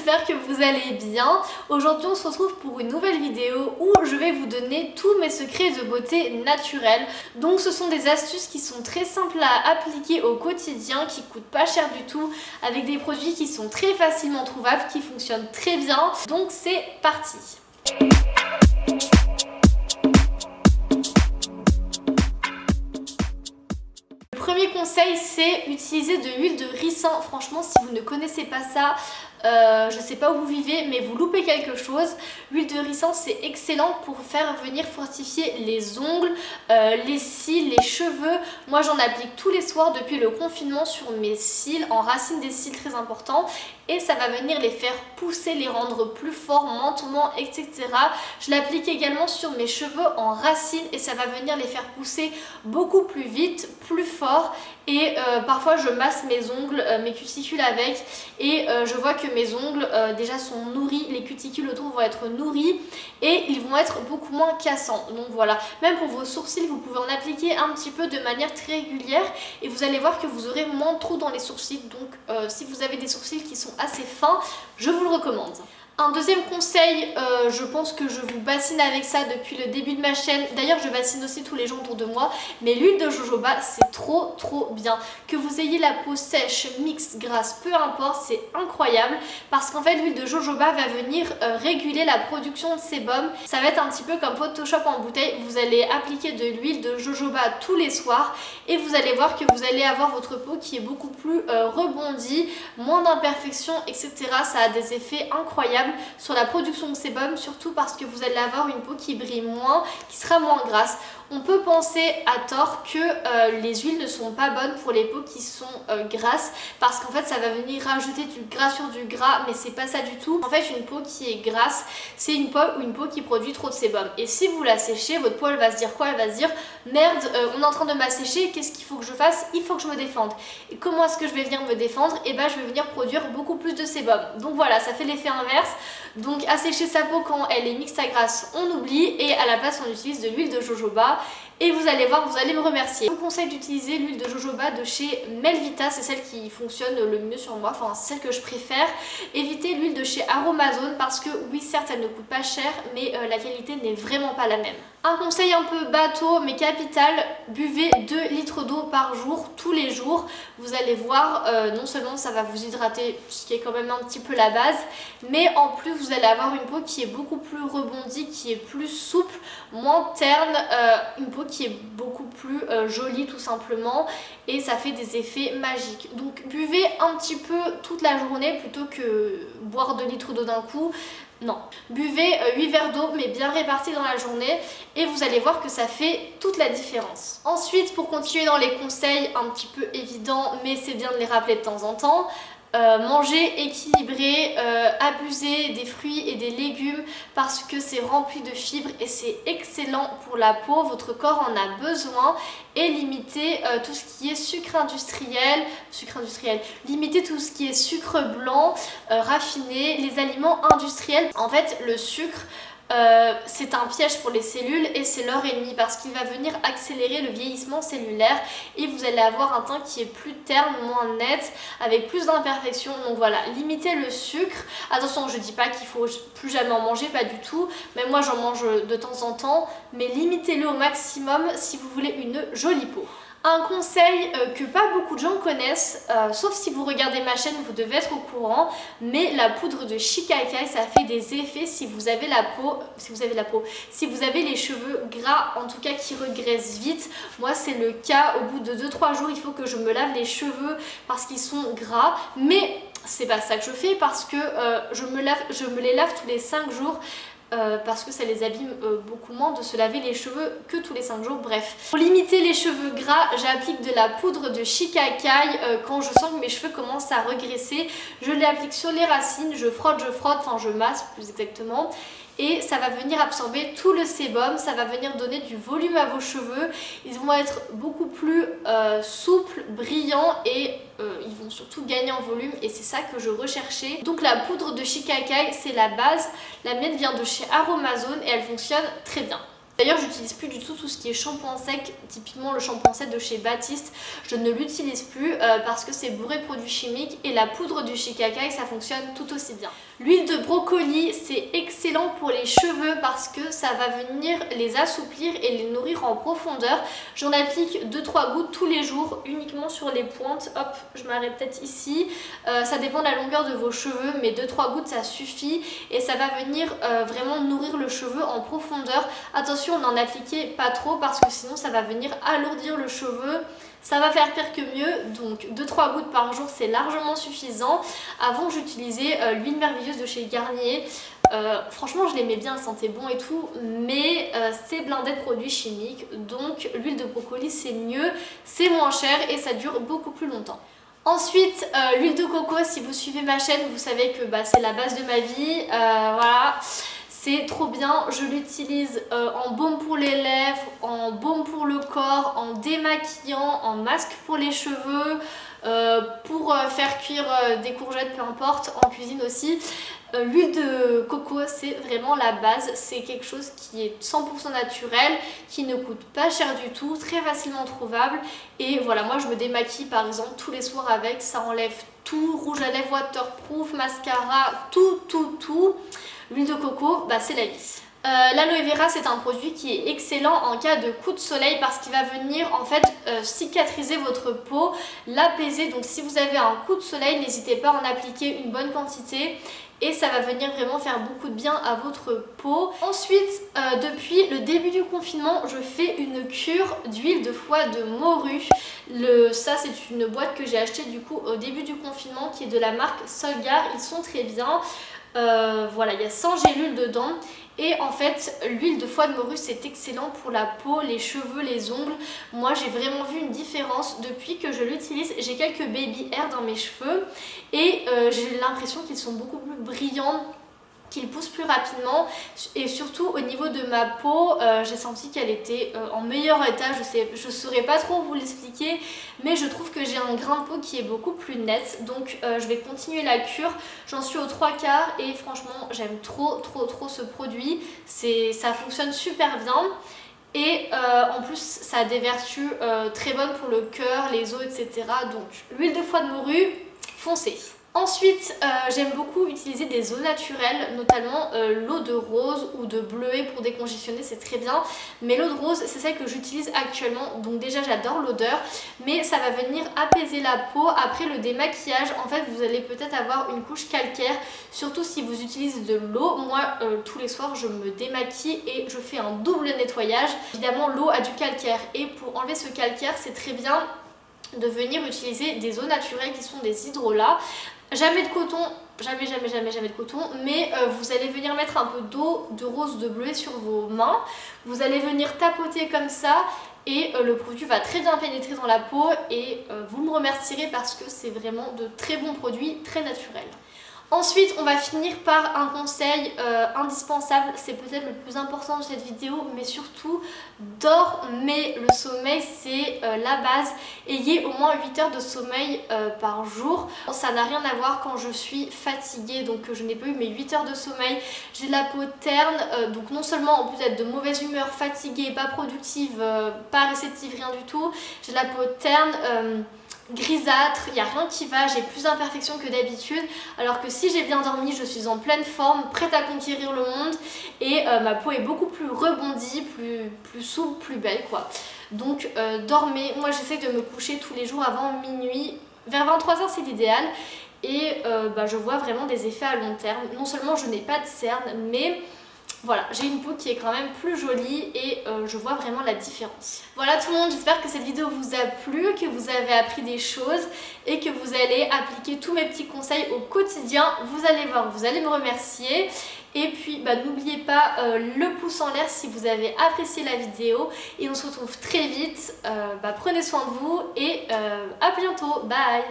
j'espère que vous allez bien. Aujourd'hui on se retrouve pour une nouvelle vidéo où je vais vous donner tous mes secrets de beauté naturelle. Donc ce sont des astuces qui sont très simples à appliquer au quotidien, qui coûtent pas cher du tout, avec des produits qui sont très facilement trouvables, qui fonctionnent très bien. Donc c'est parti. Premier conseil, c'est utiliser de l'huile de ricin. Franchement, si vous ne connaissez pas ça, je sais pas où vous vivez, mais vous loupez quelque chose. L'huile de ricin, c'est excellent pour faire venir fortifier les ongles, les cils, les cheveux. Moi, j'en applique tous les soirs depuis le confinement sur mes cils, en racines des cils, très important. Et ça va venir les faire pousser, les rendre plus forts mentement, etc. Je l'applique également sur mes cheveux en racines et ça va venir les faire pousser beaucoup plus vite, plus fort. Et parfois je masse mes ongles, mes cuticules avec, et je vois que mes ongles déjà sont nourris, les cuticules autour vont être nourris et ils vont être beaucoup moins cassants. Donc voilà, même pour vos sourcils, vous pouvez en appliquer un petit peu de manière très régulière et vous allez voir que vous aurez moins de trous dans les sourcils. Donc si vous avez des sourcils qui sont assez fins, je vous le recommande. Un deuxième conseil, je pense que je vous bassine avec ça depuis le début de ma chaîne. D'ailleurs, je bassine aussi tous les gens autour de moi. Mais l'huile de jojoba, c'est trop bien. Que vous ayez la peau sèche, mixte, grasse, peu importe, c'est incroyable. Parce qu'en fait, l'huile de jojoba va venir réguler la production de sébum. Ça va être un petit peu comme Photoshop en bouteille. Vous allez appliquer de l'huile de jojoba tous les soirs. Et vous allez voir que vous allez avoir votre peau qui est beaucoup plus rebondie, moins d'imperfections, etc. Ça a des effets incroyables sur la production de sébum, surtout parce que vous allez avoir une peau qui brille moins, qui sera moins grasse. On peut penser à tort que les huiles ne sont pas bonnes pour les peaux qui sont grasses, parce qu'en fait ça va venir rajouter du gras sur du gras, mais c'est pas ça du tout. En fait, une peau qui est grasse, c'est une peau qui produit trop de sébum. Et si vous la séchez, votre peau elle va se dire quoi? Elle va se dire merde, on est en train de m'assécher, qu'est-ce qu'il faut que je fasse? Il faut que je me défende. Et comment est-ce que je vais venir me défendre? Et ben je vais venir produire beaucoup plus de sébum. Donc voilà, ça fait l'effet inverse. Donc assécher sa peau quand elle est mixte à grasse, on oublie, et à la place on utilise de l'huile de jojoba. Et vous allez voir, vous allez me remercier. Je vous conseille d'utiliser l'huile de jojoba de chez Melvita, c'est celle qui fonctionne le mieux sur moi, enfin celle que je préfère. Évitez l'huile de chez Aromazone parce que oui, certes elle ne coûte pas cher, mais la qualité n'est vraiment pas la même. Un conseil un peu bateau mais capital, buvez 2 litres d'eau par jour, tous les jours. Vous allez voir, non seulement ça va vous hydrater, ce qui est quand même un petit peu la base, mais en plus vous allez avoir une peau qui est beaucoup plus rebondie, qui est plus souple, moins terne, une peau qui est beaucoup plus jolie tout simplement, et ça fait des effets magiques. Donc buvez un petit peu toute la journée plutôt que boire 2 litres d'eau d'un coup. Non, buvez 8 verres d'eau mais bien répartis dans la journée et vous allez voir que ça fait toute la différence. Ensuite, pour continuer dans les conseils un petit peu évidents, mais c'est bien de les rappeler de temps en temps, manger équilibré, abuser des fruits et des légumes parce que c'est rempli de fibres et c'est excellent pour la peau, votre corps en a besoin, et limiter tout ce qui est sucre industriel, limiter tout ce qui est sucre blanc, raffiné, les aliments industriels. En fait, le sucre, c'est un piège pour les cellules et c'est leur ennemi parce qu'il va venir accélérer le vieillissement cellulaire et vous allez avoir un teint qui est plus terne, moins net, avec plus d'imperfections. Donc voilà, limitez le sucre. Attention, je dis pas qu'il faut plus jamais en manger, pas du tout. Même moi j'en mange de temps en temps, mais limitez-le au maximum si vous voulez une jolie peau. Un conseil que pas beaucoup de gens connaissent, sauf si vous regardez ma chaîne, vous devez être au courant, mais la poudre de shikakai, ça fait des effets si vous avez si vous avez les cheveux gras, en tout cas qui regraissent vite. Moi c'est le cas, au bout de 2-3 jours il faut que je me lave les cheveux parce qu'ils sont gras, mais c'est pas ça que je fais parce que je me les lave tous les 5 jours. Parce que ça les abîme beaucoup moins de se laver les cheveux que tous les 5 jours. Bref, pour limiter les cheveux gras, j'applique de la poudre de shikakai quand je sens que mes cheveux commencent à regresser. Je l'applique sur les racines, je frotte, enfin je masse plus exactement, et ça va venir absorber tout le sébum, ça va venir donner du volume à vos cheveux. Ils vont être beaucoup plus souples, brillants, et ils vont surtout gagner en volume, et c'est ça que je recherchais. Donc la poudre de shikakai, c'est la base. La mienne vient de chez Aromazone et elle fonctionne très bien. D'ailleurs, j'utilise plus du tout ce qui est shampoing sec, typiquement le shampoing sec de chez Baptiste. Je ne l'utilise plus parce que c'est bourré de produits chimiques, et la poudre du shikakai, ça fonctionne tout aussi bien. L'huile de brocoli, c'est excellent pour les cheveux parce que ça va venir les assouplir et les nourrir en profondeur. J'en applique 2-3 gouttes tous les jours, uniquement sur les pointes. Hop, je m'arrête peut-être ici. Ça dépend de la longueur de vos cheveux, mais 2-3 gouttes ça suffit et ça va venir vraiment nourrir le cheveu en profondeur. Attention, n'en appliquez pas trop parce que sinon ça va venir alourdir le cheveu. Ça va faire pire que mieux, donc 2-3 gouttes par jour c'est largement suffisant. Avant j'utilisais l'huile merveilleuse de chez Garnier. Franchement je l'aimais bien, elle sentait bon et tout, mais c'est blindé de produits chimiques, donc l'huile de brocoli c'est mieux, c'est moins cher et ça dure beaucoup plus longtemps. Ensuite, l'huile de coco, si vous suivez ma chaîne, vous savez que c'est la base de ma vie, voilà. C'est trop bien, je l'utilise en baume pour les lèvres, en baume pour le corps, en démaquillant, en masque pour les cheveux, pour faire cuire des courgettes, peu importe, en cuisine aussi. L'huile de coco, c'est vraiment la base, c'est quelque chose qui est 100% naturel, qui ne coûte pas cher du tout, très facilement trouvable. Et voilà, moi je me démaquille par exemple tous les soirs avec, ça enlève tout, rouge à lèvres, waterproof, mascara, tout. L'huile de coco, c'est la vie. L'aloe vera, c'est un produit qui est excellent en cas de coup de soleil parce qu'il va venir en fait cicatriser votre peau, l'apaiser. Donc si vous avez un coup de soleil, n'hésitez pas à en appliquer une bonne quantité et ça va venir vraiment faire beaucoup de bien à votre peau. Ensuite, depuis le début du confinement, je fais une cure d'huile de foie de morue. Ça, c'est une boîte que j'ai achetée du coup au début du confinement qui est de la marque Solgar. Ils sont très bien. Voilà, il y a 100 gélules dedans. Et en fait, l'huile de foie de morue, c'est excellent pour la peau, les cheveux, les ongles. Moi, j'ai vraiment vu une différence depuis que je l'utilise. J'ai quelques baby hair dans mes cheveux et j'ai l'impression qu'ils sont beaucoup plus brillants, qu'ils poussent plus rapidement, et surtout au niveau de ma peau, j'ai senti qu'elle était en meilleur état. Je saurais pas trop vous l'expliquer, mais je trouve que j'ai un grain de peau qui est beaucoup plus net, donc je vais continuer la cure. J'en suis aux 3/4 et franchement j'aime trop ce produit, ça fonctionne super bien. Et en plus ça a des vertus très bonnes pour le cœur, les os, etc. Donc l'huile de foie de morue, foncez. Ensuite, j'aime beaucoup utiliser des eaux naturelles, notamment l'eau de rose ou de bleuet pour décongestionner, c'est très bien. Mais l'eau de rose, c'est celle que j'utilise actuellement, donc déjà j'adore l'odeur, mais ça va venir apaiser la peau. Après le démaquillage, en fait, vous allez peut-être avoir une couche calcaire, surtout si vous utilisez de l'eau. Moi, tous les soirs, je me démaquille et je fais un double nettoyage. Évidemment, l'eau a du calcaire et pour enlever ce calcaire, c'est très bien de venir utiliser des eaux naturelles qui sont des hydrolats. Jamais de coton, jamais de coton, mais vous allez venir mettre un peu d'eau de rose de bleuet sur vos mains. Vous allez venir tapoter comme ça et le produit va très bien pénétrer dans la peau et vous me remercierez parce que c'est vraiment de très bons produits, très naturels. Ensuite, on va finir par un conseil indispensable, c'est peut-être le plus important de cette vidéo, mais surtout, dormez. Le sommeil, c'est la base. Ayez au moins 8 heures de sommeil par jour. Ça n'a rien à voir quand je suis fatiguée, donc je n'ai pas eu mes 8 heures de sommeil. J'ai de la peau terne, donc non seulement en plus d'être de mauvaise humeur, fatiguée, pas productive, pas réceptive, rien du tout. J'ai de la peau terne, grisâtre, il n'y a rien qui va, j'ai plus d'imperfections que d'habitude, alors que si j'ai bien dormi, je suis en pleine forme, prête à conquérir le monde et ma peau est beaucoup plus rebondie, plus souple, plus belle quoi. Donc dormez, moi j'essaie de me coucher tous les jours avant minuit, vers 23h c'est l'idéal et je vois vraiment des effets à long terme. Non seulement je n'ai pas de cernes, mais voilà, j'ai une peau qui est quand même plus jolie et je vois vraiment la différence. Voilà tout le monde, j'espère que cette vidéo vous a plu, que vous avez appris des choses et que vous allez appliquer tous mes petits conseils au quotidien. Vous allez voir, vous allez me remercier. Et puis n'oubliez pas le pouce en l'air si vous avez apprécié la vidéo. Et on se retrouve très vite. Prenez soin de vous et à bientôt. Bye!